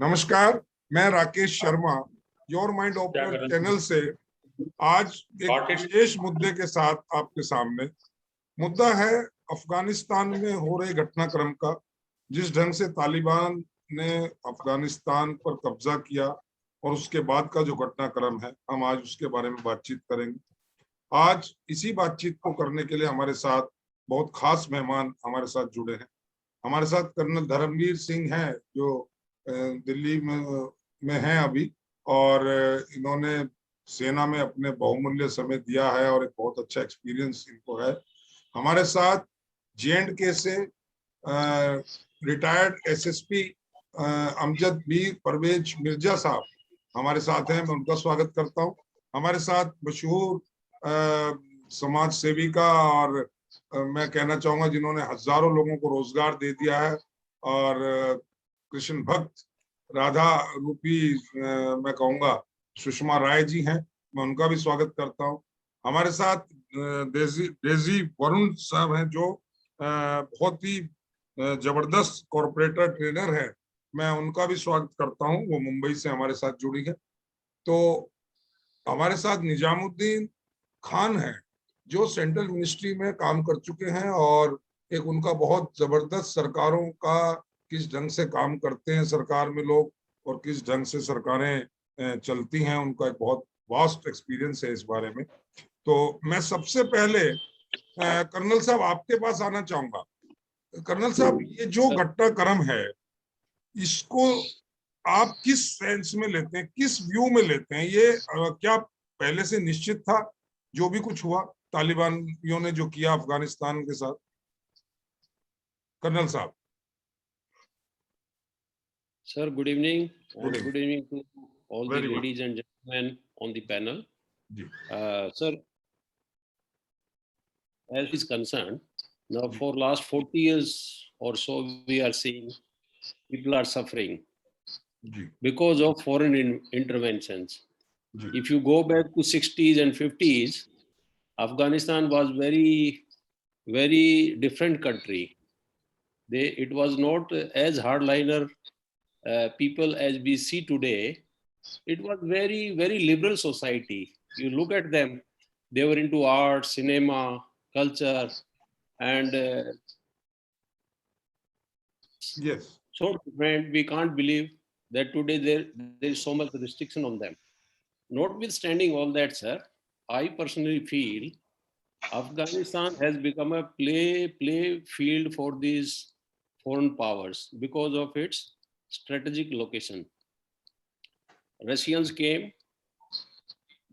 नमस्कार, मैं Rakesh Sharma your mind opener channel से आज एक विशेष मुद्दे के साथ आपके सामने। मुद्दा है अफगानिस्तान में हो रहे घटनाक्रम का। जिस ढंग से तालिबान ने अफगानिस्तान पर कब्जा किया और उसके बाद का जो घटनाक्रम है, हम आज उसके बारे में बातचीत करेंगे। आज इसी बातचीत को करने के लिए हमारे साथ बहुत खास मेहमान हमारे साथ जुड़े हैं। हमारे साथ कर्नल धर्मवीर सिंह हैं, जो दिल्ली में हैं अभी, और इन्होंने सेना में अपने बहुमूल्य समय दिया है और एक बहुत अच्छा एक्सपीरियंस इनको है। हमारे साथ J&K से रिटायर्ड SSP अमजद बीर परवेज मिर्जा साहब हमारे साथ हैं, मैं उनका स्वागत करता हूं। हमारे साथ मशहूर समाज सेविका और मैं कहना चाहूंगा जिन्होंने हजारों लोगों को रोजगार दे दिया है और कृष्ण भक्त राधा रूपी मैं कहूंगा सुषमा राय जी हैं, मैं उनका भी स्वागत करता हूं। हमारे साथ डेजी वरुण साहब हैं, जो बहुत ही जबरदस्त कॉर्पोरेटर ट्रेनर है, मैं उनका भी स्वागत करता हूं। वो मुंबई से हमारे साथ जुड़ी है। तो हमारे साथ निजामुद्दीन खान है, जो सेंट्रल मिनिस्ट्री में काम कर चुके हैं और एक उनका बहुत जबरदस्त सरकारों का किस ढंग से काम करते हैं सरकार में लोग और किस ढंग से सरकारें चलती हैं, उनका एक बहुत वास्ट एक्सपीरियंस है इस बारे में। तो मैं सबसे पहले कर्नल साहब आपके पास आना चाहूंगा। कर्नल साहब, ये जो घटनाक्रम है, इसको आप किस सेंस में लेते हैं, किस व्यू में लेते हैं? ये क्या पहले से निश्चित था जो भी कुछ हुआ तालिबानियों ने जो किया अफगानिस्तान के साथ? कर्नल साहब। Sir, good evening. Good evening to all Very the good. ladies and gentlemen on the panel. Sir, as is concerned, now for last 40 years or so, we are seeing people are suffering because of foreign interventions. If you go back to 60s and 50s, Afghanistan was very different country. It was not as hardliner people as we see today. It was very liberal society. You look at them, they were into art, cinema, culture, and yes, so different. We can't believe that today there is so much restriction on them. Notwithstanding all that, sir, I personally feel Afghanistan has become a play field for these foreign powers because of its strategic location. Russians came,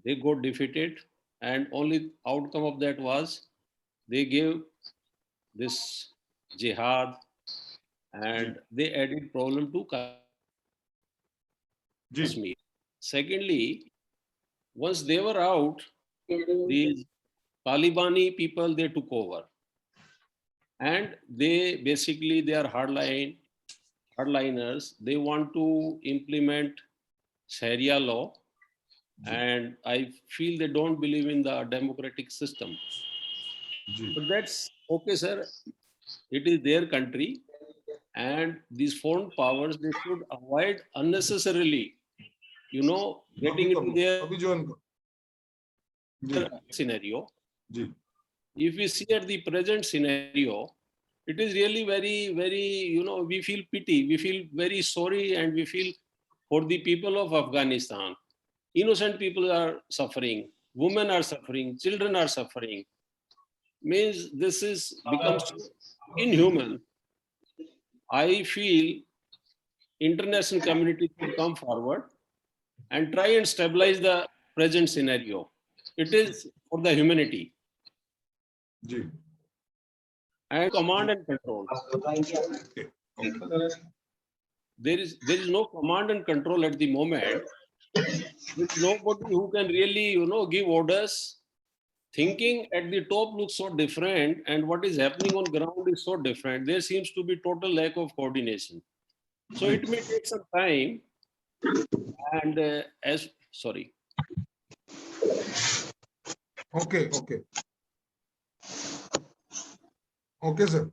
they got defeated, and only outcome of that was they gave this jihad and they added problem to Kashmir. Secondly, once they were out, these Talibani people, they took over, and they are hardliners. They want to implement Sharia law, and I feel they don't believe in the democratic system. But that's okay, sir. It is their country, and these foreign powers, they should avoid unnecessarily, getting into their scenario. If we see at the present scenario, it is really very, we feel pity, we feel very sorry, and we feel for the people of Afghanistan. Innocent people are suffering, women are suffering, children are suffering. Means this is becomes inhuman. I feel international community should come forward and try and stabilize the present scenario. It is for the humanity. And command and control. There is no command and control at the moment. There's nobody who can really, give orders. Thinking at the top looks so different, and what is happening on ground is so different. There seems to be total lack of coordination. So it may take some time. And sorry. Okay, sir.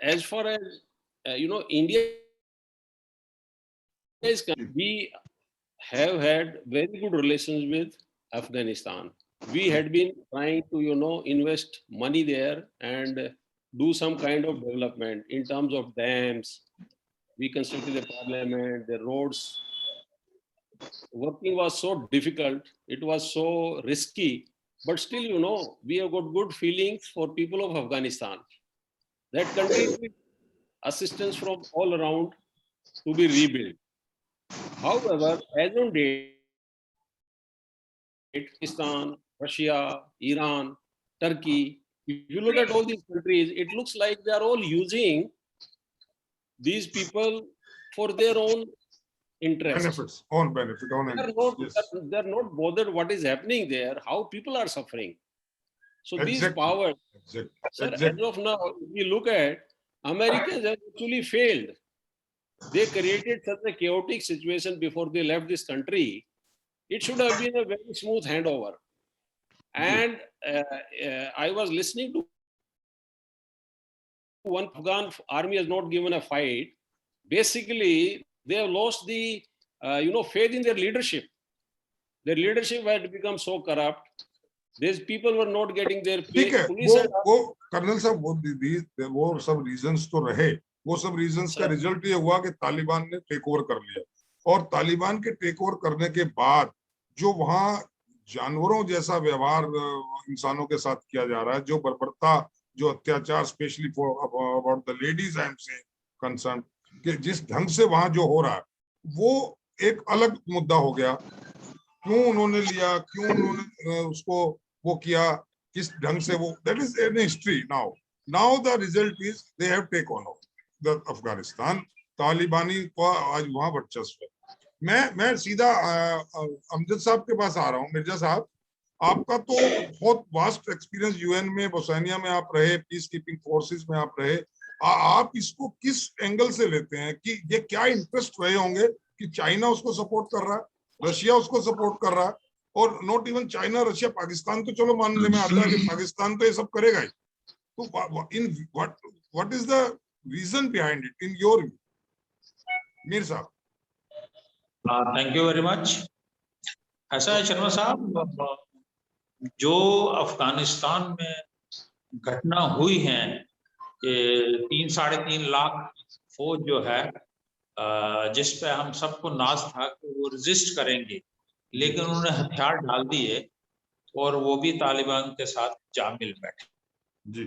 As far as India we have had very good relations with Afghanistan. We had been trying to, invest money there and do some kind of development in terms of dams. We constructed the parliament, the roads. Working was so difficult. It was so risky. But still, we have got good feelings for people of Afghanistan. That country needs assistance from all around to be rebuilt. However, as on date, Pakistan, Russia, Iran, Turkey, if you look at all these countries, it looks like they are all using these people for their own interest. Benefits, own benefit, own interest. They're not bothered what is happening there, how people are suffering. So these powers, sir, as of now, if you look at, Americans have actually failed. They created such a chaotic situation before they left this country. It should have been a very smooth handover. And I was listening to one Afghan army has not given a fight. Basically, they have lost the faith in their leadership. Their leadership had become so corrupt. These people were not getting their pay. वो colonel साहब वो सब reasons तो रहे, वो सब reasons का result ये हुआ कि तालिबान ने टेक ओवर कर लिया, और तालिबान के टेक ओवर करने के बाद जो वहां जानवरों जैसा व्यवहार इंसानों के साथ किया जा रहा है, जो बर्बरता, जो अत्याचार, specially about the ladies I am saying concern, कि जिस ढंग से वहां जो हो रहा है वो एक अलग मुद्दा हो गया। क्यों उन्होंने लिया, क्यों उन्होंने उसको वो किया, किस ढंग से वो, that is an history. Now the result is they have take on the Afghanistan. तालिबानी का आज वहां वर्चस्व है। मैं सीधा अमजद साहब के पास आ रहा हूँ। मिर्जा साहब, आपका तो बहुत वास्ट एक्सपीरियंस यूएन में, बोस्निया में आप रहे, पीस कीपिंग फोर्सेस में आप रहे, आप इसको किस एंगल से लेते हैं कि ये क्या इंटरेस्ट रहे होंगे कि चाइना उसको सपोर्ट कर रहा है, रशिया उसको सपोर्ट कर रहा है, और not even China, Russia, Pakistan तो चलो मानने में आता है कि पाकिस्तान तो ये सब करेगा ही। तो in what is the reason behind it in your view, Mir साहब? Thank you very much. ऐसा है शर्मा साहब, जो अफगानिस्तान में घटना हुई है कि 3-3.5 लाख फौज जो है, जिस पे हम सबको नाज था कि वो रेजिस्ट करेंगे, लेकिन उन्होंने हथियार डाल दिए और वो भी तालिबान के साथ जा मिल बैठे। जी,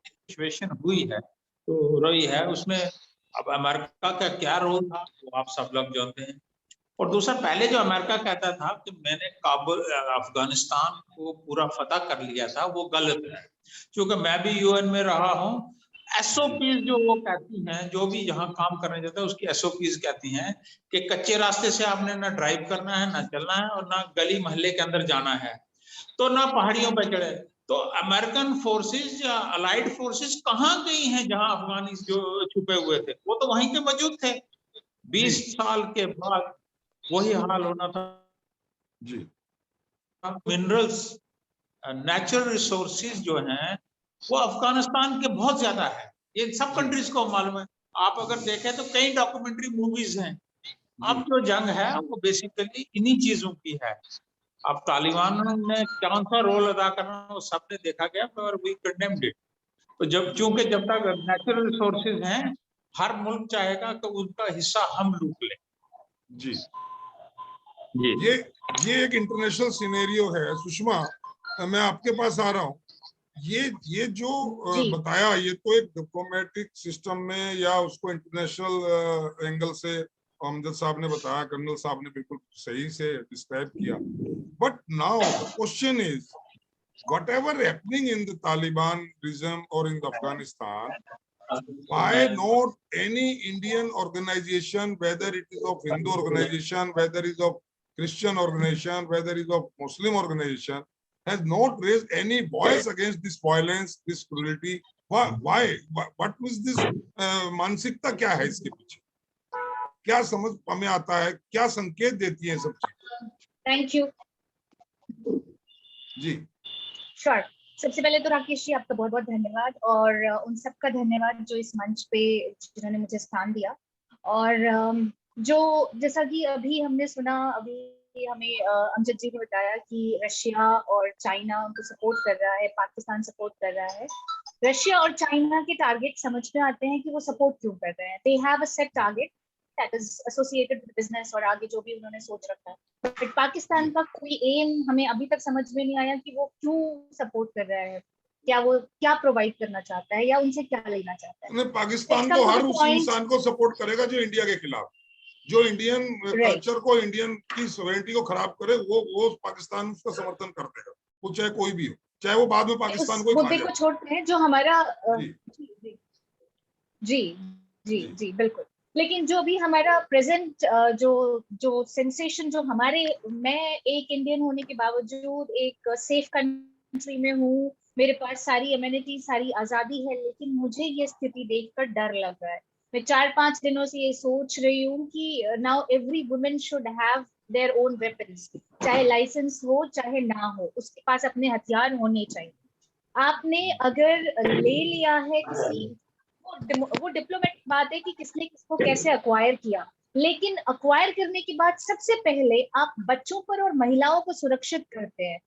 सिचुएशन हुई है तो रही है, उसमें अब अमेरिका का क्या रोल था वो आप सब लोग जानते हैं। और दूसरा, पहले जो अमेरिका कहता था कि मैंने काबुल, अफगानिस्तान को पूरा फतह कर लिया था, वो गलत है। क्योंकि मैं भी यूएन में रहा हूँ, एसओपीज जो वो कहती हैं, जो भी यहाँ काम करने जाता है उसकी एसओपीज कहती हैं कि कच्चे रास्ते से आपने ना ड्राइव करना है, ना चलना है, और ना गली मोहल्ले के अंदर जाना है, तो ना पहाड़ियों पर चढ़े। तो अमेरिकन फोर्सेस या अलाइड फोर्सेस कहाँ गई हैं जहां अफगानी जो छुपे हुए थे? वो तो वहीं पे मौजूद थे। 20 साल के बाद वही हाल होना था। जी, मिनरल्स, नेचुरल रिसोर्सेज जो हैं वो अफगानिस्तान के बहुत ज्यादा है, ये सब कंट्रीज को मालूम है। आप अगर देखें तो कई डॉक्यूमेंट्री मूवीज हैं। अब जो जंग है वो बेसिकली इन्हीं चीजों की है। अब तालिबान ने कौन सा रोल अदा करना वो सबने देखा गया, और वी कंडेम्ड इट। तो चूंकि जब तक नेचुरल रिसोर्सेज हैं, हर मुल्क चाहेगा कि उनका हिस्सा हम लूट लें। जी, ये एक इंटरनेशनल सिनेरियो है। सुषमा, मैं आपके पास आ रहा हूँ। ये जो बताया, ये तो एक डिप्लोमेटिक सिस्टम में या उसको इंटरनेशनल एंगल से अमजद साहब ने बताया, कर्नल साहब ने बिल्कुल सही से डिस्क्राइब किया। But now the question is, whatever happening in the Taliban regime or in Afghanistan, why not any Indian organization, whether it is of Hindu organization, whether it is of Christian organization, whether it is of Muslim organization, has not raised any voice against this violence, this cruelty? Why? What was this मानसिकता क्या है इसके पीछे? क्या समझ हमें आता है, क्या संकेत देती है सब चीजें? Thank you ji. श्योर। सबसे पहले तो राकेश जी आपका बहुत बहुत धन्यवाद, और उन सबका धन्यवाद जो इस मंच पे जिन्होंने मुझे स्थान दिया। और जो जैसा कि अभी हमने सुना, अभी हमें अमजद जी ने बताया कि रशिया और चाइना उनको सपोर्ट कर रहा है, पाकिस्तान सपोर्ट कर रहा है। रशिया और चाइना के टारगेट समझ में आते हैं कि वो सपोर्ट क्यों कर रहे हैं। They have a set target that is associated with business और आगे जो भी उन्होंने सोच रखा है। बट पाकिस्तान का कोई एम हमें अभी तक समझ में नहीं आया कि वो क्यों सपोर्ट कर रहा है, क्या वो क्या प्रोवाइड करना चाहता है या उनसे क्या लेना चाहता है। नहीं, पाकिस्तान Let's तो come to हर the उस point. इंसान को सपोर्ट करेगा जो इंडिया के खिलाफ, जो इंडियन Right. कल्चर को, इंडियन की सॉवरेनिटी को खराब करे, वो पाकिस्तान उसका समर्थन कर देगा, वो चाहे कोई भी हो, चाहे वो बाद में पाकिस्तान को उस ही खा मुद्दे जाए। को छोड़ते हैं जो हमारा जी जी जी जी जी जी जी बिल्कुल। लेकिन जो भी हमारा प्रेजेंट जो जो सेंसेशन जो हमारे, मैं एक इंडियन होने के बावजूद एक सेफ कंट्री में हूँ, मेरे पास सारी अमेनिटी, सारी आजादी है, लेकिन मुझे ये स्थिति देखकर डर लग रहा है। मैं 4-5 दिनों से ये सोच रही हूँ कि now every women should have their own weapons, चाहे लाइसेंस हो चाहे ना हो, उसके पास अपने हथियार होने चाहिए। आपने अगर ले लिया है किसी, वो डिप्लोमेटिक बात है कि किसने किसको कैसे अक्वायर किया, लेकिन अक्वायर करने के बाद सबसे पहले आप बच्चों पर और महिलाओं को सुरक्षित करते हैं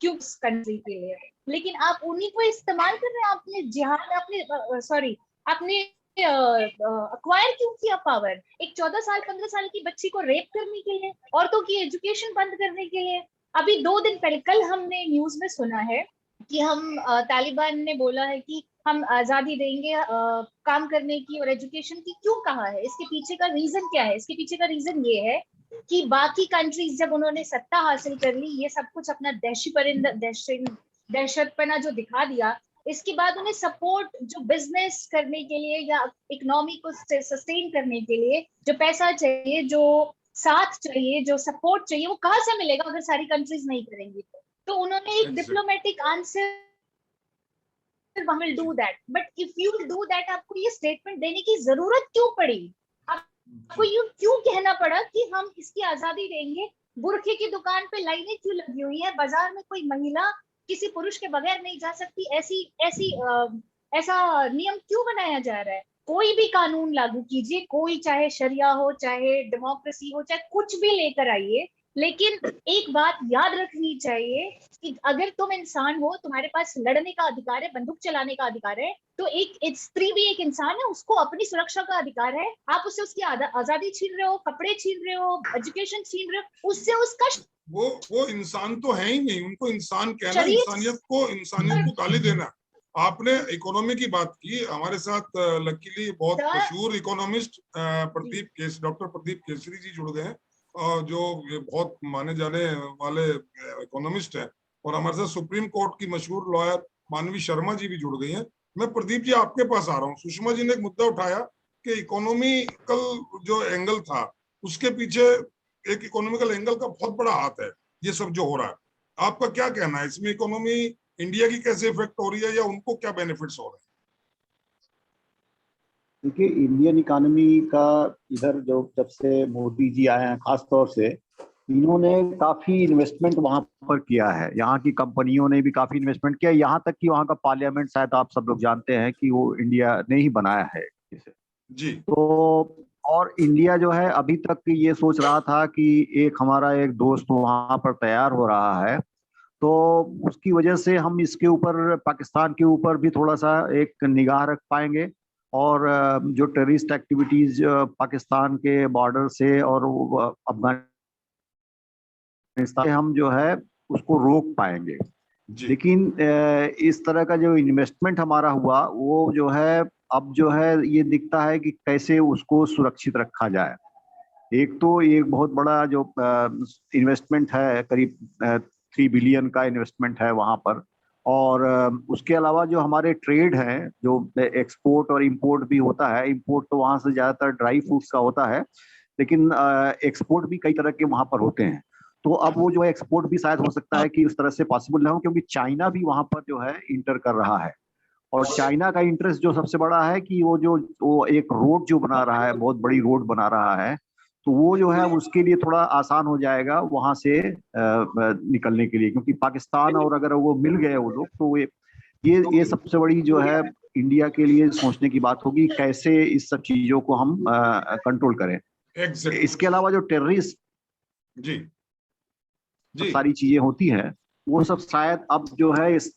क्यों उस कंट्री के लिए, लेकिन आप उन्हीं को इस्तेमाल कर रहे हैं। आपने जिहाद, आपने सॉरी, आपने अक्वायर क्यों किया पावर, एक 14 साल 15 साल की बच्ची को रेप करने के लिए, औरतों की एजुकेशन बंद करने के लिए। अभी 2 दिन पहले, कल हमने न्यूज में सुना है कि हम तालिबान ने बोला है कि हम आजादी देंगे काम करने की और एजुकेशन की। क्यों कहा है, इसके पीछे का रीजन क्या है? इसके पीछे का रीजन ये है कि बाकी कंट्रीज जब उन्होंने सत्ता हासिल कर ली, ये सब कुछ अपना दहशतपना जो दिखा दिया, इसके बाद उन्हें सपोर्ट जो बिजनेस करने के लिए या इकोनॉमी को सस्टेन करने के लिए जो पैसा चाहिए, जो साथ चाहिए, जो सपोर्ट चाहिए, वो कहाँ से मिलेगा अगर सारी कंट्रीज नहीं करेंगी? तो उन्होंने एक diplomatic answer, we will do that, but if you will do that, आपको ये स्टेटमेंट देने की जरूरत क्यों पड़ी? आपको ये क्यों कहना पड़ा कि हम इसकी आजादी देंगे? बुरखे की दुकान पे लाइनें क्यों लगी हुई है? बाजार में कोई महिला किसी पुरुष के बगैर नहीं जा सकती, ऐसा नियम क्यों बनाया जा रहा है? कोई भी कानून लागू कीजिए, कोई चाहे शरिया हो, चाहे डेमोक्रेसी हो, चाहे कुछ भी लेकर आइए, लेकिन एक बात याद रखनी चाहिए कि अगर तुम इंसान हो, तुम्हारे पास लड़ने का अधिकार है, बंदूक चलाने का अधिकार है, तो एक स्त्री भी एक इंसान है, उसको अपनी सुरक्षा का अधिकार है। आप उससे उसकी आजादी छीन रहे हो, कपड़े छीन रहे हो, एजुकेशन छीन रहे हो, उससे उसका वो इंसान तो है ही नहीं, उनको इंसान कहना, शरीर इंसानियत को गाली देना। आपने इकोनॉमी की बात की, हमारे साथ लकीली बहुत मशहूर इकोनॉमिस्ट डॉक्टर प्रदीप केसरी जी जुड़ गए हैं, जो बहुत माने जाने वाले इकोनॉमिस्ट हैं, और हमारे साथ सुप्रीम कोर्ट की मशहूर लॉयर मानवी शर्मा जी भी जुड़ गई हैं। मैं प्रदीप जी आपके पास आ रहा हूँ। सुषमा जी ने एक मुद्दा उठाया कि इकोनॉमिकल जो एंगल था, उसके पीछे एक इकोनॉमिकल एंगल का बहुत बड़ा हाथ है ये सब जो हो रहा है। आपका क्या कहना है इसमें? इकोनॉमी इंडिया की कैसे इफेक्ट हो रही है या उनको क्या बेनिफिट्स हो रहे हैं? देखिए, इंडियन इकोनॉमी का इधर जो जब से मोदी जी आए हैं, खास तौर से इन्होंने काफी इन्वेस्टमेंट वहां पर किया है। यहाँ की कंपनियों ने भी काफी इन्वेस्टमेंट किया, यहाँ तक कि वहाँ का पार्लियामेंट शायद आप सब लोग जानते हैं कि वो इंडिया ने ही बनाया है इसे। जी। तो और इंडिया जो है अभी तक ये सोच रहा था कि एक हमारा एक दोस्त वहां पर तैयार हो रहा है, तो उसकी वजह से हम इसके ऊपर, पाकिस्तान के ऊपर भी थोड़ा सा एक निगाह रख पाएंगे, और जो टेररिस्ट एक्टिविटीज पाकिस्तान के बॉर्डर से और अफगानिस्तान हम जो है उसको रोक पाएंगे। लेकिन इस तरह का जो इन्वेस्टमेंट हमारा हुआ, वो जो है अब जो है ये दिखता है कि कैसे उसको सुरक्षित रखा जाए। एक तो एक बहुत बड़ा जो इन्वेस्टमेंट है, करीब 3 बिलियन का इन्वेस्टमेंट है वहां पर, और उसके अलावा जो हमारे ट्रेड है, जो एक्सपोर्ट और इंपोर्ट भी होता है, इंपोर्ट तो वहां से ज्यादातर ड्राई फ्रूट्स का होता है, लेकिन एक्सपोर्ट भी कई तरह के वहां पर होते हैं। तो अब वो जो है एक्सपोर्ट भी शायद हो सकता है कि उस तरह से पॉसिबल ना हो, क्योंकि चाइना भी वहां पर जो है इंटर कर रहा है, और चाइना का इंटरेस्ट जो सबसे बड़ा है कि वो एक रोड जो बना रहा है, बहुत बड़ी रोड बना रहा है, तो वो जो है उसके लिए थोड़ा आसान हो जाएगा वहां से निकलने के लिए, क्योंकि पाकिस्तान और अगर वो मिल गए वो लोग, तो ये सबसे बड़ी जो है इंडिया के लिए सोचने की बात होगी कैसे इस सब चीजों को हम कंट्रोल करें। Exactly. इसके अलावा जो टेररिस्ट जी जी सारी चीजें होती हैं वो सब शायद अब जो है इस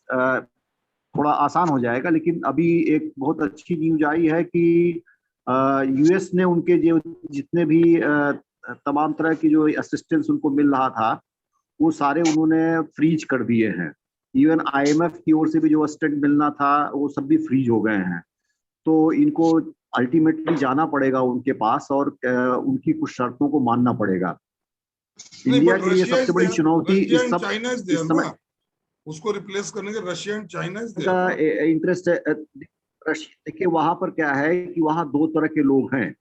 थोड़ा आसान हो जाएगा। लेकिन अभी एक बहुत अच्छी न्यूज आई है कि यूएस ने उनके जो जितने भी तमाम तरह की जो असिस्टेंस उनको मिल रहा था वो सारे उन्होंने फ्रीज कर दिए हैं। इवन आईएमएफ की ओर से भी जो असिस्टेंस मिलना था वो सब भी फ्रीज हो गए हैं। तो इनको अल्टीमेटली जाना पड़ेगा उनके पास और उनकी कुछ शर्तों को मानना पड़ेगा। इंडिया के लिए सबसे बड़ी चुनौती इस सब समय उसको रिप्लेस करने के रशिया एंड चाइना का इंटरेस्ट है। देखिए वहां पर क्या है कि वहां दो तरह के लोग हैं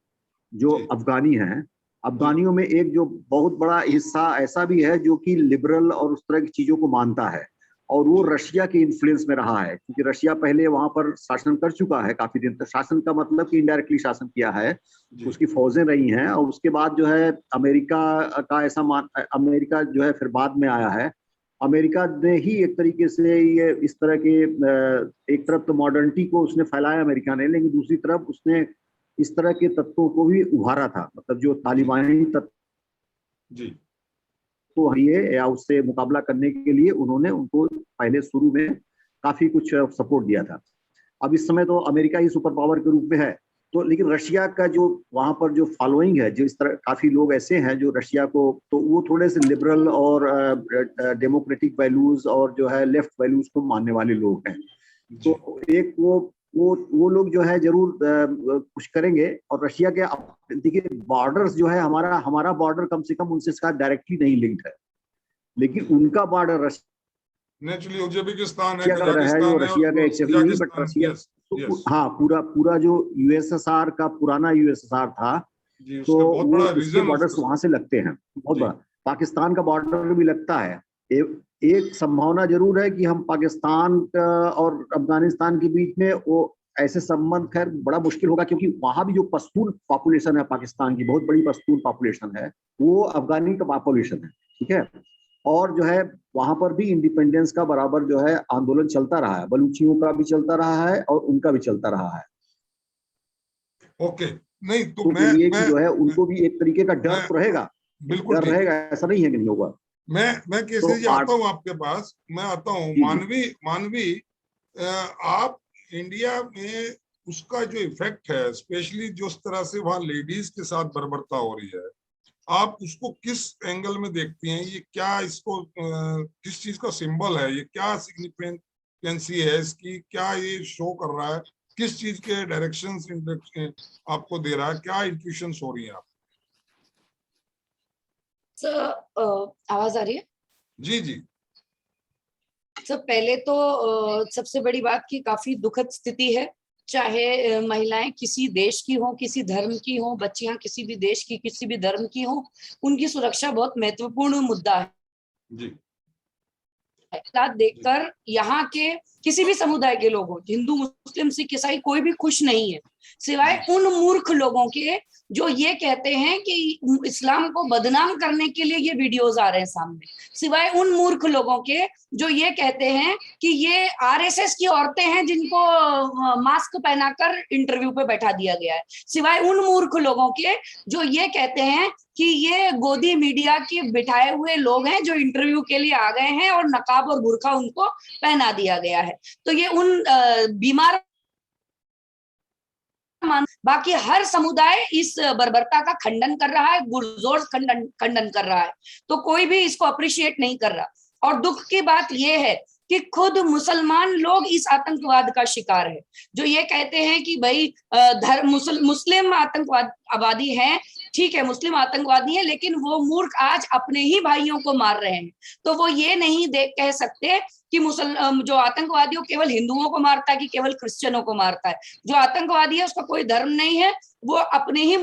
जो अफगानी हैं। अफगानियों में एक जो बहुत बड़ा हिस्सा ऐसा भी है जो कि लिबरल और उस तरह की चीजों को मानता है और वो रशिया के इन्फ्लुएंस में रहा है, क्योंकि रशिया पहले वहां पर शासन कर चुका है काफी दिन तक। शासन का मतलब कि इनडायरेक्टली शासन किया है, उसकी फौजें रही हैं। और उसके बाद जो है अमेरिका का अमेरिका जो है फिर बाद में आया है। अमेरिका ने ही एक तरीके से ये इस तरह के एक तरफ तो मॉडर्निटी को उसने फैलाया अमेरिका ने, लेकिन दूसरी तरफ उसने इस तरह के तत्वों को भी उभारा था। मतलब जो तालिबानी तत्व तो ये या उससे मुकाबला करने के लिए उन्होंने उनको पहले शुरू में काफी कुछ सपोर्ट दिया था। अब इस समय तो अमेरिका ही सुपर पावर के रूप में है। तो लेकिन रशिया का जो वहां पर जो फॉलोइंग है, जो इस तरह काफी लोग ऐसे हैं जो रशिया को, तो वो थोड़े से लिबरल और डेमोक्रेटिक वैल्यूज और जो है लेफ्ट वैल्यूज को मानने वाले लोग हैं। तो एक वो लोग जो है जरूर कुछ करेंगे। और रशिया के देखिए बॉर्डर्स जो है हमारा बॉर्डर कम से कम उनसे इसका डायरेक्टली नहीं लिंक्ड है, लेकिन उनका बॉर्डर नेचुरली उज्बेकिस्तान है, जो रशिया का एक्चुअली नहीं, बट रशिया तो हाँ पूरा जो यूएसएसआर का पुराना यूएसएसआर था तो उसके बॉर्डर्स वहां से लगते हैं बहुत बड़ा। पाकिस्तान का बॉर्डर भी लगता है। एक संभावना जरूर है कि हम पाकिस्तान और अफगानिस्तान के बीच में वो ऐसे संबंध, खैर बड़ा मुश्किल होगा क्योंकि वहां भी जो पश्तून पॉपुलेशन है पाकिस्तान की, बहुत बड़ी पश्तून पॉपुलेशन है, वो अफगानी का पॉपुलेशन है, ठीक है। और जो है वहां पर भी इंडिपेंडेंस का बराबर जो है आंदोलन चलता रहा है, बलूचियों का भी चलता रहा है और उनका भी चलता रहा है। ओके, नहीं तो मैं जो है उनको भी एक तरीके का डर तो रहेगा, बिल्कुल डर रहेगा, ऐसा नहीं है कि नहीं होगा। मैं कैसे जी आता हूँ आपके पास, मैं आता हूँ मानवी आप इंडिया में उसका जो इफेक्ट है, स्पेशली जिस तरह से वहां लेडीज के साथ बर्बरता हो रही है, आप उसको किस एंगल में देखती हैं? ये क्या इसको किस चीज का सिंबल है? ये क्या सिग्निफिकेंसी है इसकी? क्या ये शो कर रहा है? किस चीज के डायरेक्शंस आपको दे रहा है? क्या इंट्यूशंस हो रही है आप? आवाज आ रही है? जी जी। पहले तो सबसे बड़ी बात की काफी दुखद स्थिति है, चाहे महिलाएं किसी देश की हो, किसी धर्म की हो, बच्चियां किसी भी देश की, किसी भी धर्म की हो, उनकी सुरक्षा बहुत महत्वपूर्ण मुद्दा है जी। देखकर यहाँ के किसी भी समुदाय के लोगों, हिंदू मुस्लिम सिख ईसाई, कोई भी खुश नहीं है, सिवाय उन मूर्ख लोगों के जो ये कहते हैं कि इस्लाम को बदनाम करने के लिए ये वीडियोस आ रहे हैं सामने, सिवाय उन मूर्ख लोगों के जो ये कहते हैं कि ये आरएसएस की औरतें हैं जिनको मास्क पहनाकर इंटरव्यू पे बैठा दिया गया है, सिवाय उन मूर्ख लोगों के जो ये कहते हैं कि ये गोदी मीडिया के बिठाए हुए लोग हैं जो इंटरव्यू के लिए आ गए हैं और नकाब और बुर्का उनको पहना दिया गया है। तो ये उन बीमार, बाकी हर समुदाय इस बर्बरता का खंडन कर रहा है, पुरजोर खंडन कर रहा है, तो कोई भी इसको अप्रिशिएट नहीं कर रहा। और दुख की बात यह है कि खुद मुसलमान लोग इस आतंकवाद का शिकार है, जो ये कहते हैं कि भाई मुस्लिम आतंकवादी हैं, ठीक है मुस्लिम आतंकवादी है, लेकिन वो मूर्ख आज अपने ही भाइयों को मार रहे हैं। तो वो ये नहीं कह सकते कि जो आतंकवादी हो केवल हिंदुओं को मारता है कि केवल क्रिश्चियनों को मारता है। जो आतंकवादी है उसका कोई धर्म नहीं है, वो अपने ही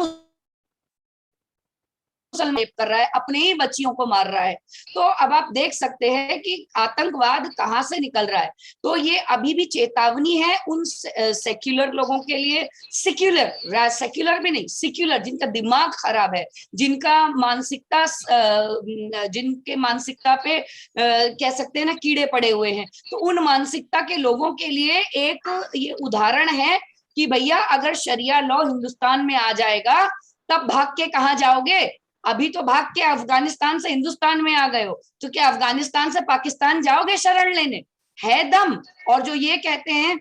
मुसलमान कर रहा है, अपने ही बच्चियों को मार रहा है। तो अब आप देख सकते हैं कि आतंकवाद कहाँ से निकल रहा है। तो ये अभी भी चेतावनी है उन सेक्युलर लोगों के लिए, सेक्युलर भी नहीं, सेक्युलर, जिनका दिमाग खराब है, जिनके मानसिकता पे कह सकते हैं ना कीड़े पड़े हुए हैं। तो उन मानसिकता के लोगों के लिए एक ये उदाहरण है कि भैया अगर शरिया लॉ हिंदुस्तान में आ जाएगा तब भाग के कहाँ जाओगे। अभी तो भाग के अफगानिस्तान से हिंदुस्तान में आ गए हो, तो क्या अफगानिस्तान से पाकिस्तान जाओगे शरण लेने? है दम? और जो ये कहते हैं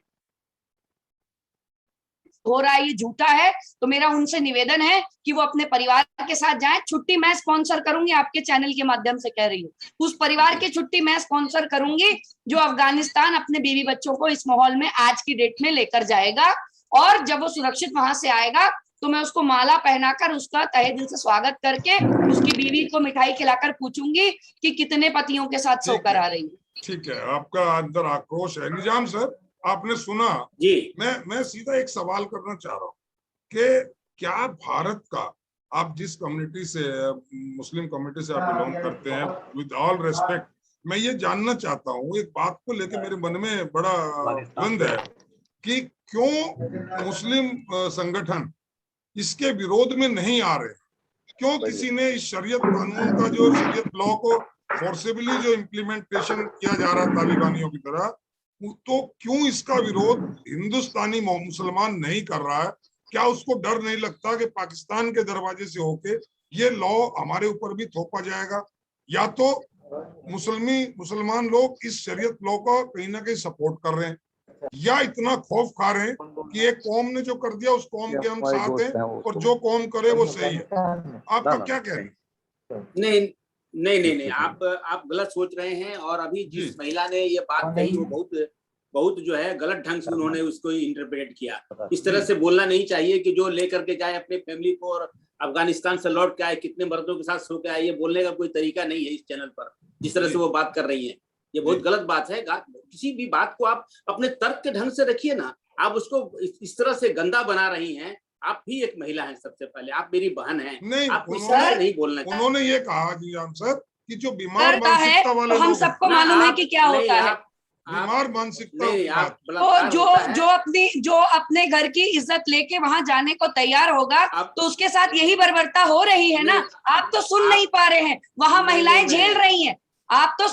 हो रहा है ये झूठा है, तो मेरा उनसे निवेदन है कि वो अपने परिवार के साथ जाएं। छुट्टी मैं स्पॉन्सर करूंगी, आपके चैनल के माध्यम से कह रही हूँ, उस परिवार की छुट्टी मैं स्पॉन्सर करूंगी जो अफगानिस्तान अपने बीवी बच्चों को इस माहौल में आज की डेट में लेकर जाएगा। और जब वो सुरक्षित वहां से आएगा तो मैं उसको माला पहनाकर उसका तहे दिल से स्वागत करके उसकी बीवी को मिठाई खिलाकर पूछूंगी कि कितने पतियों के साथ सोकर आ रही है। ठीक है, आपका अंदर आक्रोश है। निजाम सर, आपने सुना जी। मैं सीधा एक सवाल करना चाह रहा हूँ कि क्या भारत का, आप जिस कम्युनिटी से, मुस्लिम कम्युनिटी से आप बिलोंग करते हैं, विद ऑल रेस्पेक्ट, मैं ये जानना चाहता हूँ, एक बात को लेकर मेरे मन में बड़ा द्वंद है कि क्यों मुस्लिम संगठन इसके विरोध में नहीं आ रहे? क्यों किसी ने इस शरीयत कानून का, जो शरीयत लॉ को फोर्सेबली जो इम्प्लीमेंटेशन किया जा रहा तालिबानियों की तरह, तो क्यों इसका विरोध हिंदुस्तानी मुसलमान नहीं कर रहा है? क्या उसको डर नहीं लगता कि पाकिस्तान के दरवाजे से होके ये लॉ हमारे ऊपर भी थोपा जाएगा? या तो मुसलमान लोग इस शरीयत लॉ का कहीं ना कहीं सपोर्ट कर रहे हैं, या इतना खौफ खा रहे हैं कि एक कौम ने जो कर दिया उस कौम के हम साथ हैं और जो कौम करे वो सही है। आपका क्या कहना है? नहीं नहीं नहीं नहीं, आप गलत सोच रहे हैं। और अभी जिस महिला ने ये बात कही वो बहुत जो है गलत ढंग से उन्होंने उसको इंटरप्रेट किया। इस तरह से बोलना नहीं चाहिए कि जो लेकर के जाए अपने फैमिली को और अफगानिस्तान से लौट के आए, कितने मर्दों के साथ सो के आए, ये बोलने का कोई तरीका नहीं है इस चैनल पर। जिस तरह से वो बात कर रही है ये बहुत गलत बात है। किसी भी बात को आप अपने तर्क के ढंग से रखिए ना, आप उसको इस तरह से गंदा बना रही हैं। आप भी एक महिला हैं, सबसे पहले आप मेरी बहन हैं, नहीं, आप इस तरह से नहीं बोलना चाहिए। उन्होंने ये कहा निजाम सर कि जो बीमार मानसिकता वाले तो हम सबको मालूम है कि क्या होता है। बीमार मानसिकता, तो जो अपने घर की इज्जत लेके वहां जाने को तैयार होगा तो उसके साथ यही बर्बरता हो रही है ना। आप तो सुन नहीं पा रहे हैं, वहां महिलाएं झेल रही हैं। आप तो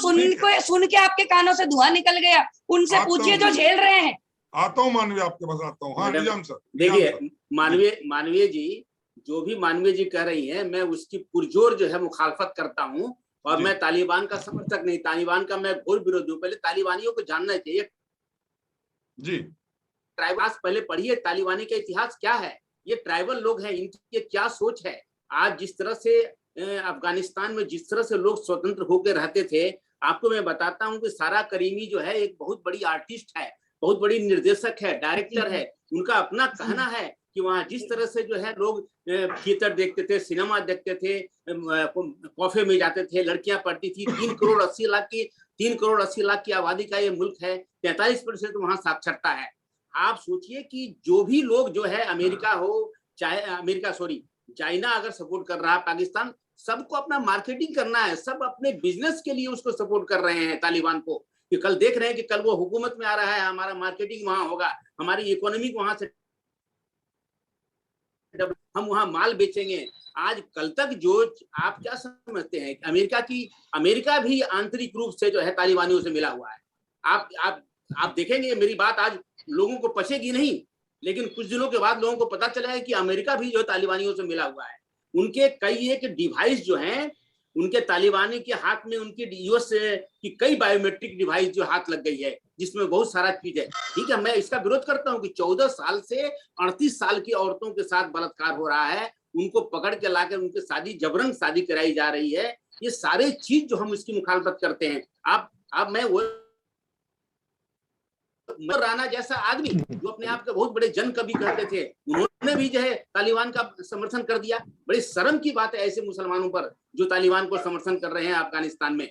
सुन के आपके कानों से धुआं निकल गया। उनसे पूछिए जो झेल रहे हैं। आता हूँ मानवीय, आपके पास आता हूँ। हाँ निजाम सर, देखिए मानवीय जी, जो भी मानवीय जी कह रही हैं, मैं उसकी पुरजोर जो है मुखालफत करता हूँ। और मैं तालिबान का समर्थक नहीं, तालिबान का मैं घोर विरोधी हूँ। पहले तालिबानियों को जानना चाहिए जी। ट्राइबल पहले पढ़िए तालिबानी का इतिहास क्या है। ये ट्राइबल लोग हैं, इनकी क्या सोच है। आज जिस तरह से अफगानिस्तान में जिस तरह से लोग स्वतंत्र होकर रहते थे, आपको मैं बताता हूँ कि सारा करीमी जो है एक बहुत बड़ी आर्टिस्ट है, बहुत बड़ी निर्देशक है, डायरेक्टर है। उनका अपना कहना है कि वहाँ जिस तरह से जो है लोग थिएटर देखते थे, सिनेमा देखते थे, कॉफे में जाते थे, लड़कियां पढ़ती थी। 3 करोड़ 80 लाख की आबादी का ये मुल्क है, 43% वहाँ साक्षरता है। आप सोचिए कि जो भी लोग जो है अमेरिका हो चाहे चाइना अगर सपोर्ट कर रहा है, पाकिस्तान, सबको अपना मार्केटिंग करना है, सब अपने बिजनेस के लिए उसको सपोर्ट कर रहे हैं तालिबान को। कि कल देख रहे हैं कि कल वो हुकूमत में आ रहा है, हमारा मार्केटिंग वहां होगा, हमारी इकोनॉमी वहां से हम वहां माल बेचेंगे। आज कल तक जो आप क्या समझते हैं अमेरिका भी आंतरिक रूप से जो है तालिबानियों से मिला हुआ है। आप देखेंगे, मेरी बात आज लोगों को पचेगी नहीं, लेकिन कुछ दिनों के बाद लोगों को पता चला है कि अमेरिका भी जो है तालिबानियों से मिला हुआ है। उनके कई एक डिवाइस जो हैं, उनके तालिबानी के हाथ में उनके यूएस की कई बायोमेट्रिक डिवाइस जो हाथ लग गई है, जिसमें बहुत सारा चीज है। ठीक है, मैं इसका विरोध करता हूं कि 14 साल से 38 साल की औरतों के साथ बलात्कार हो रहा है, उनको पकड़ के लाकर उनके जबरन शादी कराई जा रही है। ये सारे चीज जो हम इसकी मुखालफत करते हैं। मैं वो राणा जैसा आदमी जो अपने आप के बहुत बड़े जन कवि कहते थे, उन्होंने भी जो है तालिबान का समर्थन कर दिया। बड़ी शर्म की बात है ऐसे मुसलमानों पर जो तालिबान को समर्थन कर रहे हैं अफगानिस्तान में।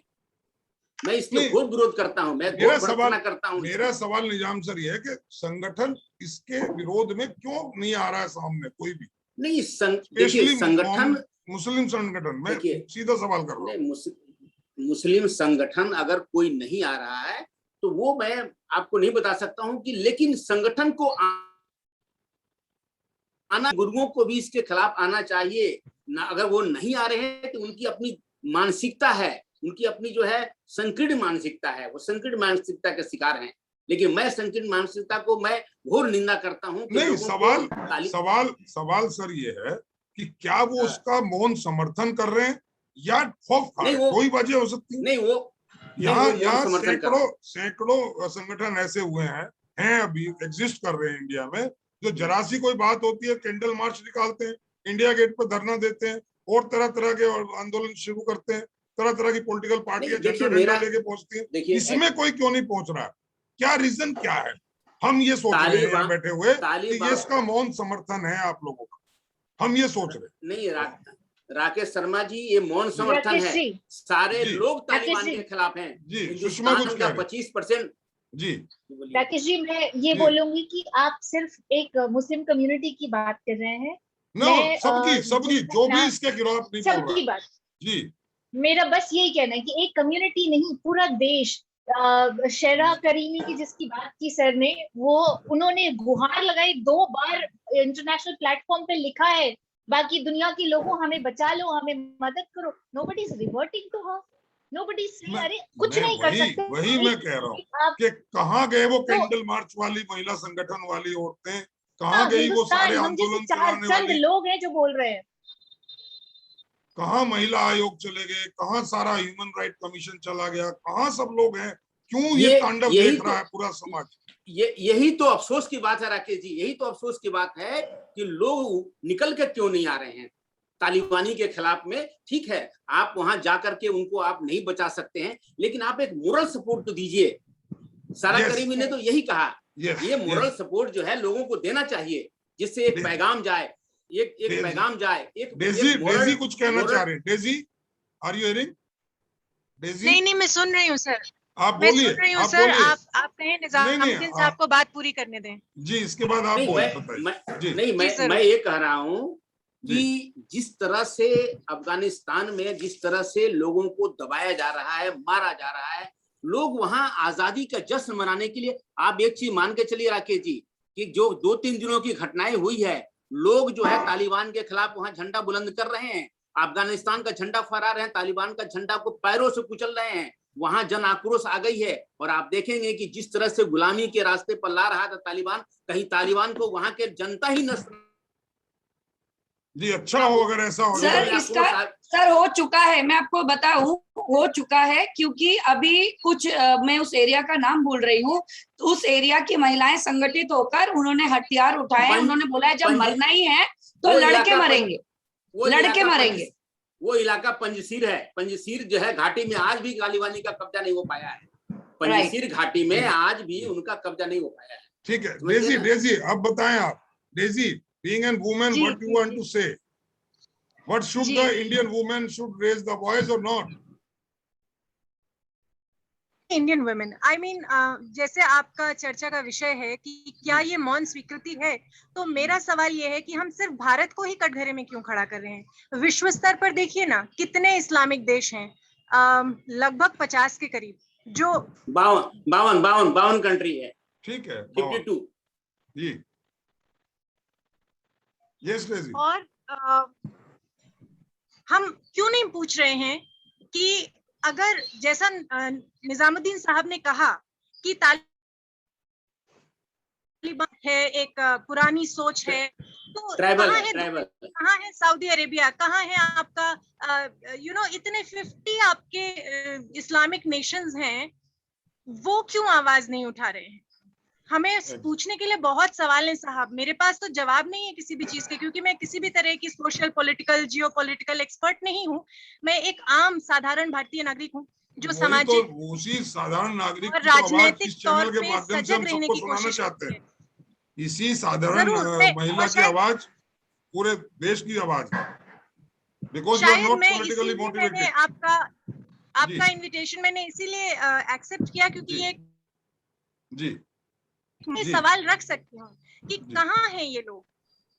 मैं इसके बहुत विरोध करता हूँ, मैं बहुत भर्त्सना करता हूँ। मेरा सवाल निजाम सर ये है कि संगठन इसके विरोध में क्यों नहीं आ रहा है सामने कोई भी? नहीं, देखिए मुस्लिम संगठन, मैं देखिए, सीधा सवाल कर रहा हूँ। नहीं, मुस्लिम संगठन अगर कोई नहीं आ रहा है तो वो मैं आपको नहीं बता सकता हूं कि, लेकिन संगठन को आना, गुरुओं को भी इसके खिलाफ आना चाहिए ना। अगर वो नहीं आ रहे हैं तो उनकी अपनी मानसिकता है, उनकी अपनी जो है संकीर्ण मानसिकता है, वो संकीर्ण मानसिकता के शिकार हैं। लेकिन मैं संकीर्ण मानसिकता को मैं घोर निंदा करता हूँ। नहीं, सवाल सर ये है कि क्या वो उसका मौन समर्थन कर रहे हैं या खौफ खा रहे हैं? कोई वजह हो सकती है। नहीं, वो यहाँ सैकड़ों संगठन ऐसे हुए हैं अभी एग्जिस्ट कर रहे हैं इंडिया में, जो जरा सी कोई बात होती है कैंडल मार्च निकालते हैं, इंडिया गेट पर धरना देते हैं और तरह तरह के आंदोलन शुरू करते हैं, तरह तरह की पॉलिटिकल पार्टियां झंडा लेके पहुंचती हैं। इसमें कोई क्यों नहीं पहुंच रहा है? क्या रीजन क्या है? हम ये सोच रहे हैं बैठे हुए कि ये इसका मौन समर्थन है आप लोगों का, हम ये सोच रहे हैं। नहीं राकेश शर्मा जी, ये मौन समर्थन है। सारे लोग तालिबान के खिलाफ हैं। जी, हिंदुस्तान का 25%। जी राकेश जी, मैं ये बोलूंगी कि आप सिर्फ एक मुस्लिम कम्युनिटी की बात कर रहे हैं। सबकी जो भी इसके खिलाफ नहीं बोल रहा। सबकी बात जी, मेरा बस यही कहना है कि एक कम्युनिटी नहीं, पूरा देश। शेरा करीमी की जिसकी बात की सर ने, वो उन्होंने गुहार लगाई 2 बार इंटरनेशनल प्लेटफॉर्म पे, लिखा है बाकी दुनिया के लोगों हमें बचा लो, हमें मदद करो। Nobody is reverting to her, nobody is अरे कुछ नहीं कर सकते। वही मैं कह रहा हूँ कि कहाँ गए वो कैंडल मार्च वाली महिला संगठन वाली औरतें, कहाँ गई वो सारे आंदोलन कराने वाली लोग हैं जो बोल रहे हैं? कहाँ महिला आयोग चले गए, कहाँ सारा ह्यूमन राइट कमीशन चला गया, कहाँ सब लोग हैं? क्यों ये तांडव देख रहा है पूरा समाज? यही तो अफसोस की बात है राकेश जी, यही तो अफसोस की बात है कि लोग निकल के क्यों नहीं आ रहे हैं तालिबानी के खिलाफ में। ठीक है, आप वहां जाकर के उनको आप नहीं बचा सकते हैं, लेकिन आप एक मोरल सपोर्ट तो दीजिए। सारा करीमी ने तो यही कहा। ये मोरल सपोर्ट जो है लोगों को देना चाहिए, जिससे एक पैगाम जाए, एक पैगाम जाए। डेजी कुछ कहना चाह रहे हैं? Daisy, are you hearing? Daisy? नहीं, मैं सुन रही हूँ सर। आप बोलिए। सुन रही हूँ सर। आप कहें निजामुद्दीन साहब को बात पूरी करने दें। जी, इसके बाद आप बताइए। मैं ये कह रहा हूँ कि जिस तरह से अफगानिस्तान में जिस तरह से लोगों को दबाया जा रहा है, मारा जा रहा है, लोग वहां आजादी का जश्न मनाने के लिए, आप एक चीज मान के चलिए राकेश जी, कि जो 2-3 दिनों की घटनाएं हुई है, लोग जो है तालिबान के खिलाफ वहां झंडा बुलंद कर रहे हैं, अफगानिस्तान का झंडा फहरा रहे हैं, तालिबान का झंडा को पैरों से कुचल रहे हैं। वहां जन आक्रोश आ गई है और आप देखेंगे कि जिस तरह से गुलामी के रास्ते पर ला रहा था तालिबान, कहीं तालिबान को वहां के जनता ही नष्ट। जी, अच्छा हो अगर ऐसा हो। सर, इसका सर हो चुका है, मैं आपको बताऊं, हो चुका है, क्योंकि अभी कुछ मैं उस एरिया का नाम भूल रही हूँ, तो उस एरिया की महिलाएं संगठित होकर उन्होंने हथियार उठाए, उन्होंने बोला है जब मरना ही है तो लड़के मरेंगे, लड़के मरेंगे। वो इलाका पंजशीर है। पंजशीर जो है घाटी में आज भी तालिबानी का कब्जा नहीं हो पाया है। पंजशीर घाटी में आज भी उनका कब्जा नहीं हो पाया है। ठीक है डेजी, अब बताएं आप। Daisy, being a woman, what you want to say? What should the Indian woman should raise the voice or not? Indian women, I mean, जैसे आपका चर्चा का विषय है कि क्या ये मौन स्वीकृति है, तो मेरा सवाल ये है कि हम सिर्फ भारत को ही कटघरे में क्यों खड़ा कर रहे हैं? विश्व स्तर पर देखिए ना, कितने इस्लामिक देश हैं, लगभग 50 के करीब, जो 52 कंट्री है। ठीक है, 52 जी। Yes Daisy. और हम क्यों नहीं पूछ रहे हैं कि अगर जैसा निजामुद्दीन साहब ने कहा कि तालिबान है, एक पुरानी सोच है, तो कहाँ है सऊदी अरेबिया, कहाँ है आपका इतने 50 आपके इस्लामिक नेशंस हैं, वो क्यों आवाज नहीं उठा रहे हैं? हमें पूछने के लिए बहुत सवाल हैं साहब, मेरे पास तो जवाब नहीं है किसी भी चीज के, क्योंकि मैं किसी भी तरह की सोशल पॉलिटिकल जियोपॉलिटिकल एक्सपर्ट नहीं हूँ। मैं एक आम साधारण भारतीय नागरिक हूँ जो सामाजिक उसी साधारण नागरिक और राजनीतिक तौर पे सजग रहने की कोशिश चाहते हैं। इसी साधारण महिला की आवाज पूरे देश की आवाज है। शायद मैं इसीलिए आपका इन्विटेशन मैंने इसीलिए एक्सेप्ट किया, क्योंकि ये जी सवाल रख सकती हूँ कि कहाँ हैं ये लोग,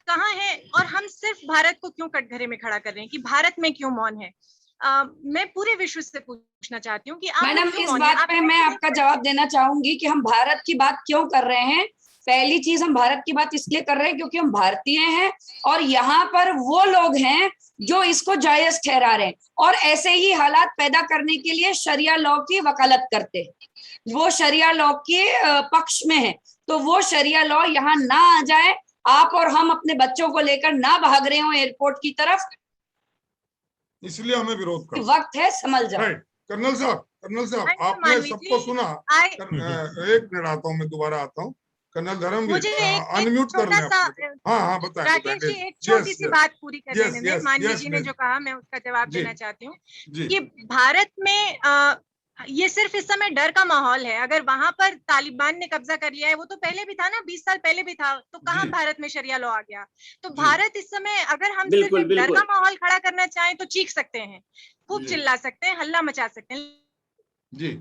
कहाँ है, और हम सिर्फ भारत को क्यों कटघरे में खड़ा कर रहे हैं कि भारत में क्यों मौन है? मैं पूरे विश्व से पूछना चाहती हूँ कि आप मैडम क्यों इस मौन हैं? बात पे मैं आपका जवाब देना चाहूंगी कि हम भारत की बात क्यों कर रहे हैं। पहली चीज, हम भारत की बात इसलिए कर रहे हैं क्योंकि हम भारतीय हैं और यहाँ पर वो लोग हैं जो इसको जायज ठहरा रहे हैं और ऐसे ही हालात पैदा करने के लिए शरिया लॉ की वकालत करते हैं। वो शरिया लॉ के पक्ष में है, तो वो शरिया लॉ यहाँ ना आ जाए। आप और हम अपने बच्चों को लेकर ना भाग रहे हो एयरपोर्ट की तरफ, इसलिए हमें विरोध कर वक्त है, संभल जाओ। कर्नल साहब आपने सबको सुना। एक मिनट आता हूँ, मैं दोबारा आता हूँ। कर्नल धर्मवीर अनम्यूट कर लें। हाँ बताएं। राकेश जी, एक छोटी सी बात पूरी कर लेने में, मानवी जी ने जो कहा मैं उसका जवाब देना चाहती हूँ कि भारत में ये सिर्फ इस समय डर का माहौल है। अगर वहां पर तालिबान ने कब्जा कर लिया है, वो तो पहले भी था ना, 20 साल पहले भी था, तो कहाँ भारत में शरिया लॉ आ गया? तो भारत इस समय अगर हम सिर्फ एक डर का माहौल खड़ा करना चाहें तो चीख सकते हैं, खूब चिल्ला सकते हैं, हल्ला मचा सकते हैं जी,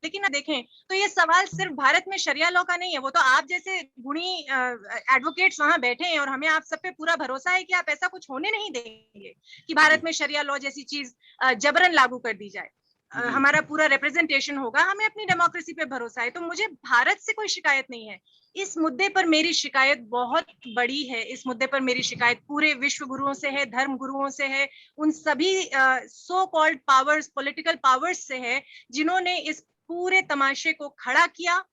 लेकिन देखें तो ये सवाल सिर्फ भारत में शरिया लॉ का नहीं है। वो तो आप जैसे गुणी एडवोकेट्स वहां बैठे हैं और हमें आप सब पे पूरा भरोसा है कि आप ऐसा कुछ होने नहीं देंगे कि भारत में शरिया लॉ जैसी चीज जबरन लागू कर दी जाए। हमारा पूरा रिप्रेजेंटेशन होगा, हमें अपनी डेमोक्रेसी पे भरोसा है। तो मुझे भारत से कोई शिकायत नहीं है। इस मुद्दे पर मेरी शिकायत बहुत बड़ी है। इस मुद्दे पर मेरी शिकायत पूरे विश्व गुरुओं से है, धर्म गुरुओं से है, उन सभी so called powers, political powers से है जिन्होंने इस पूरे तमाशे को खड़ा किया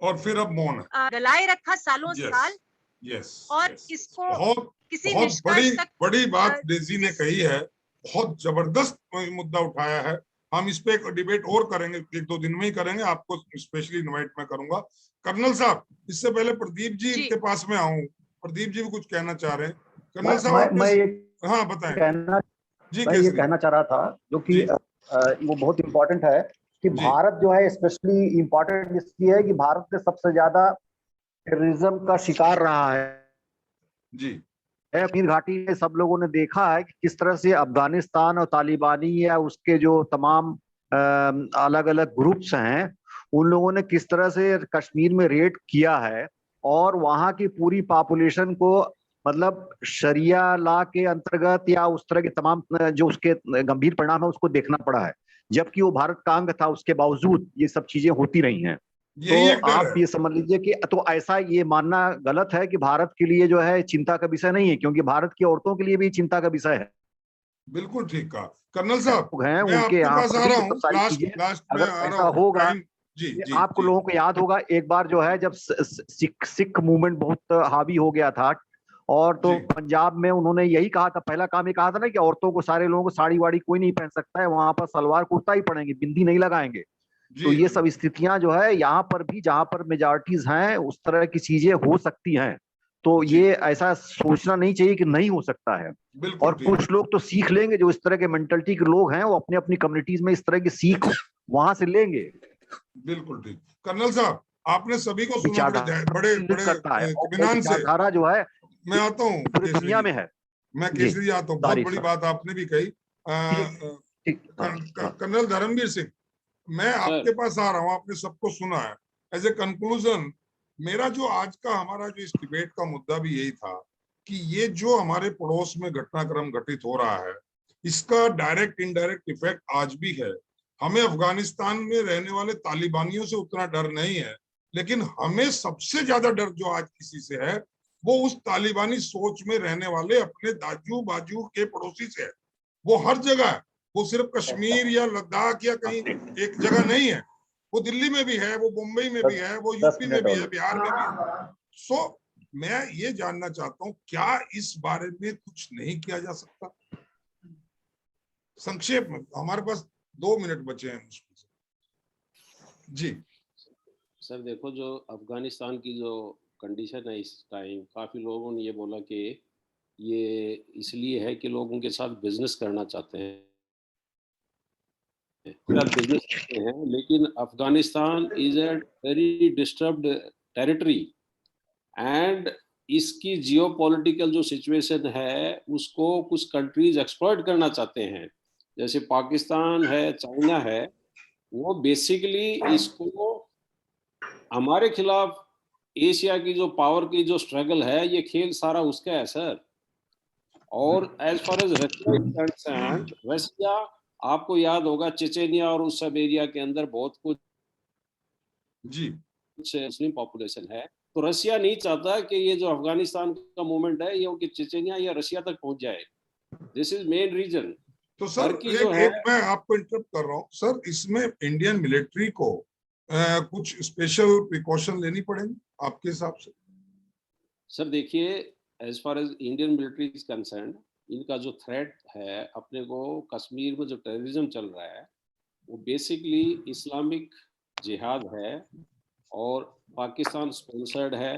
और फिर अब मौन गलाए रखा सालों साल। और इसको बहुत बड़ी बात डेजी ने कही है, बहुत जबरदस्त मुद्दा उठाया है। हम इस पे एक डिबेट और करेंगे, 1-2 दिन में ही करेंगे, आपको स्पेशली इनवाइट मैं करूंगा। कर्नल साहब, इससे पहले प्रदीप जी के पास में आऊं, प्रदीप जी भी कुछ कहना चाह रहे हैं। कर्नल साहब हाँ बताएं। मैं ये कहना चाह रहा था जो कि वो बहुत इम्पोर्टेंट है कि भारत जो है स्पेशली इम्पोर्टेंट इसलिए है कि भारत ने सबसे ज्यादा टेररिज्म का शिकार रहा है जी। कश्मीर घाटी में सब लोगों ने देखा है कि किस तरह से अफगानिस्तान और तालिबानी या उसके जो तमाम अलग अलग ग्रुप्स हैं, उन लोगों ने किस तरह से कश्मीर में रेड किया है और वहां की पूरी पॉपुलेशन को मतलब शरिया लॉ के अंतर्गत या उस तरह के तमाम जो उसके गंभीर परिणाम है उसको देखना पड़ा है, जबकि वो भारत का अंग था। उसके बावजूद ये सब चीजें होती रही हैं। तो आप ये समझ लीजिए कि तो ऐसा ये मानना गलत है कि भारत के लिए जो है चिंता का विषय नहीं है, क्योंकि भारत की औरतों के लिए भी चिंता का विषय है। बिल्कुल ठीक कहा कर्नल साहब। हैं उनके यहाँ अगर ऐसा होगा, आपको लोगों को याद होगा एक बार जो है जब सिख मूवमेंट बहुत हावी हो गया था और तो पंजाब में उन्होंने यही कहा था, पहला काम ये कहा था ना कि औरतों को, सारे लोगों को साड़ी वाड़ी कोई नहीं पहन सकता है, वहां पर सलवार कुर्ता ही पहनेंगे, बिंदी नहीं लगाएंगे। तो ये सब स्थितियां जो है यहाँ पर भी, जहां पर मेजॉरिटीज हैं उस तरह की चीजें हो सकती हैं। तो ये ऐसा सोचना नहीं चाहिए कि नहीं हो सकता है। और कुछ लोग तो सीख लेंगे, जो इस तरह के मेंटलिटी के लोग हैं वो अपने अपनी कम्युनिटीज में इस तरह की सीख वहां से लेंगे। बिल्कुल ठीक। कर्नल साहब, आपने सभी को सुना बड़े इत्मीनान से। धारा जो है मैं आता हूँ पूरी दुनिया में है। मैं केसरी आता हूँ, बहुत बड़ी बात आपने भी कही। कर्नल धर्मवीर सिंह, मैं आपके पास आ रहा हूँ, आपने सबको सुना है। एज ए कंक्लूजन, मेरा जो आज का हमारा जो इस डिबेट का मुद्दा भी यही था कि ये जो हमारे पड़ोस में घटनाक्रम घटित हो रहा है, इसका डायरेक्ट इनडायरेक्ट इफेक्ट आज भी है। हमें अफगानिस्तान में रहने वाले तालिबानियों से उतना डर नहीं है, लेकिन हमें सबसे ज्यादा डर जो आज किसी से है वो उस तालिबानी सोच में रहने वाले अपने दाजू बाजू के पड़ोसी से है। वो हर जगह है, वो सिर्फ कश्मीर या लद्दाख या कहीं एक जगह नहीं है, वो दिल्ली में भी है, वो मुंबई में भी है, वो यूपी में भी है, बिहार में भी है। सो मैं ये जानना चाहता हूँ, क्या इस बारे में कुछ नहीं किया जा सकता? संक्षेप में, हमारे पास 2 मिनट बचे हैं मुश्किल से। जी सर, देखो जो अफगानिस्तान की जो कंडीशन है इस टाइम, काफी लोगों ने ये बोला कि ये इसलिए है कि लोग उनके साथ बिजनेस करना चाहते हैं, बिजनेस करते हैं, लेकिन Afghanistan is a very disturbed territory and इसकी जियोपॉलिटिकल जो सिचुएशन है उसको कुछ कंट्रीज एक्सप्लॉइट करना चाहते हैं, जैसे पाकिस्तान है, चाइना है, वो बेसिकली इसको हमारे खिलाफ एशिया की जो पावर की जो स्ट्रगल है, ये खेल सारा उसका है सर। और as far as Russia is concerned, Russia आपको याद होगा चेचेनिया और उस सब एरिया के अंदर बहुत कुछ जी मुस्लिम पॉपुलेशन है, तो रशिया नहीं चाहता कि ये जो अफगानिस्तान का मूवमेंट है ये कि चेचेनिया या रशिया तक पहुंच जाए। This is main reason. तो सर एक मैं आपको इंटरप्ट कर रहा हूँ सर, इसमें इंडियन मिलिट्री को कुछ स्पेशल प्रिकॉशन लेनी पड़ेगी आपके हिसाब से? सर देखिए, as far as Indian military is concern, इनका जो थ्रेट है अपने को कश्मीर में जो टेररिज्म चल रहा है वो बेसिकली इस्लामिक जिहाद है और पाकिस्तान स्पॉन्सर्ड है।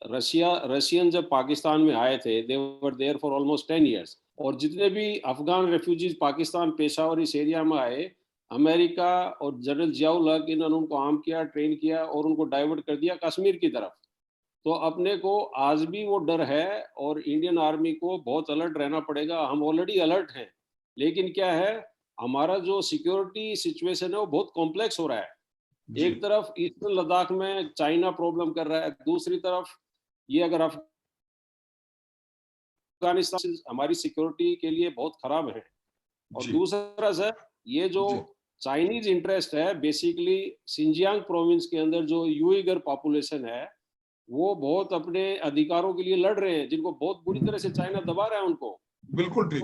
रशियन जब पाकिस्तान में आए थे, they were there for almost 10 years, और जितने भी अफगान रेफ्यूजीज पाकिस्तान पेशावर इस एरिया में आए, अमेरिका और जनरल जियाउल हक इन्होंने उनको आर्म किया, ट्रेन किया और उनको डाइवर्ट कर दिया कश्मीर की तरफ। तो अपने को आज भी वो डर है और इंडियन आर्मी को बहुत अलर्ट रहना पड़ेगा। हम ऑलरेडी अलर्ट हैं, लेकिन क्या है, हमारा जो सिक्योरिटी सिचुएशन है वो बहुत कॉम्प्लेक्स हो रहा है। एक तरफ ईस्टर्न लद्दाख में चाइना प्रॉब्लम कर रहा है, दूसरी तरफ ये अगर अफगानिस्तान हमारी सिक्योरिटी के लिए बहुत खराब है। और दूसरा सर, ये जो चाइनीज इंटरेस्ट है बेसिकली सिंजियांग प्रोविंस के अंदर जो यूइगर पॉपुलेशन है वो बहुत अपने अधिकारों के लिए लड़ रहे हैं, जिनको बहुत बुरी तरह से चाइना दबा रहा है उनको। बिल्कुल ठीक।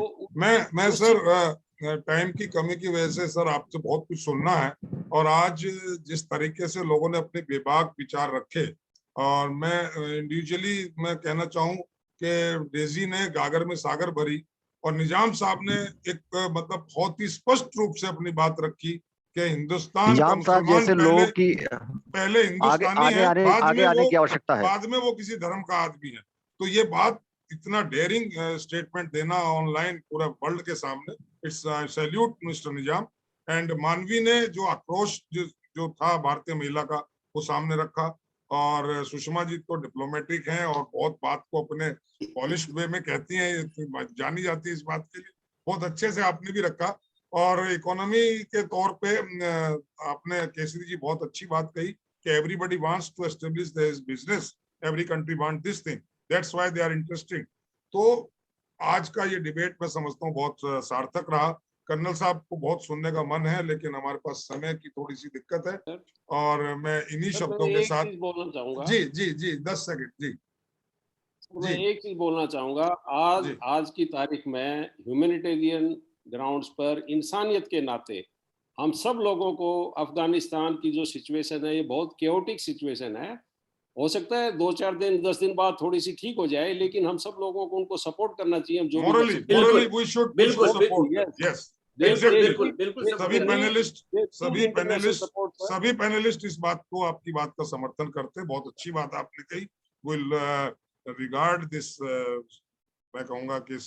मैं सर टाइम की कमी की वजह से सर आपसे बहुत कुछ सुनना है, और आज जिस तरीके से लोगों ने अपने बेबाक विचार रखे, और मैं इंडिविजुअली मैं कहना चाहूँ कि डेजी ने गागर में सागर भरी और निजाम साहब ने एक मतलब बहुत ही स्पष्ट रूप से अपनी बात रखी कि हिंदुस्तान का मुसलमान पहले हिंदुस्तानी है, बाद में वो किसी धर्म का आदमी है। तो ये बात, इतना डेयरिंग स्टेटमेंट देना ऑनलाइन पूरा वर्ल्ड के सामने, it's salute mister Nizam. And मानवी ने जो आक्रोश जो था भारतीय महिला का वो सामने रखा, और सुषमा जी तो डिप्लोमेटिक हैं और बहुत बात को अपने पॉलिश वे में कहती हैं, जानी जाती है इस बात के लिए। बहुत अच्छे से आपने भी रखा, और इकोनॉमी के तौर पे आपने केसरी जी बहुत अच्छी बात कही कि everybody wants to establish this business, every country want this thing, that's why they are interesting. तो आज का ये डिबेट मैं समझता हूँ बहुत सार्थक रहा। कर्नल साहब को बहुत सुनने का मन है, लेकिन हमारे पास समय की थोड़ी सी दिक्कत है, और मैं इन्हीं शब्दों के साथ बोलना चाहूंगा। जी 10 सेकंड जी। मैं एक चीज बोलना चाहूंगा, आज की तारीख में ह्यूमैनिटेरियन ग्राउंड्स पर इंसानियत के नाते हम सब लोगों को अफगानिस्तान की जो सिचुएशन है ये बहुत केओटिक सिचुएशन है। हो सकता है 2-4 दिन 10 दिन बाद थोड़ी सी ठीक हो जाए, लेकिन हम सब लोगों को उनको सपोर्ट करना चाहिए। हम जो morally we should support, yes बिल्कुल। सभी पैनलिस्ट इस बात को, आपकी बात का समर्थन करते हैं। बहुत अच्छी बात आपने कही। विल रिगार्ड दिस, मैं कहूंगा कि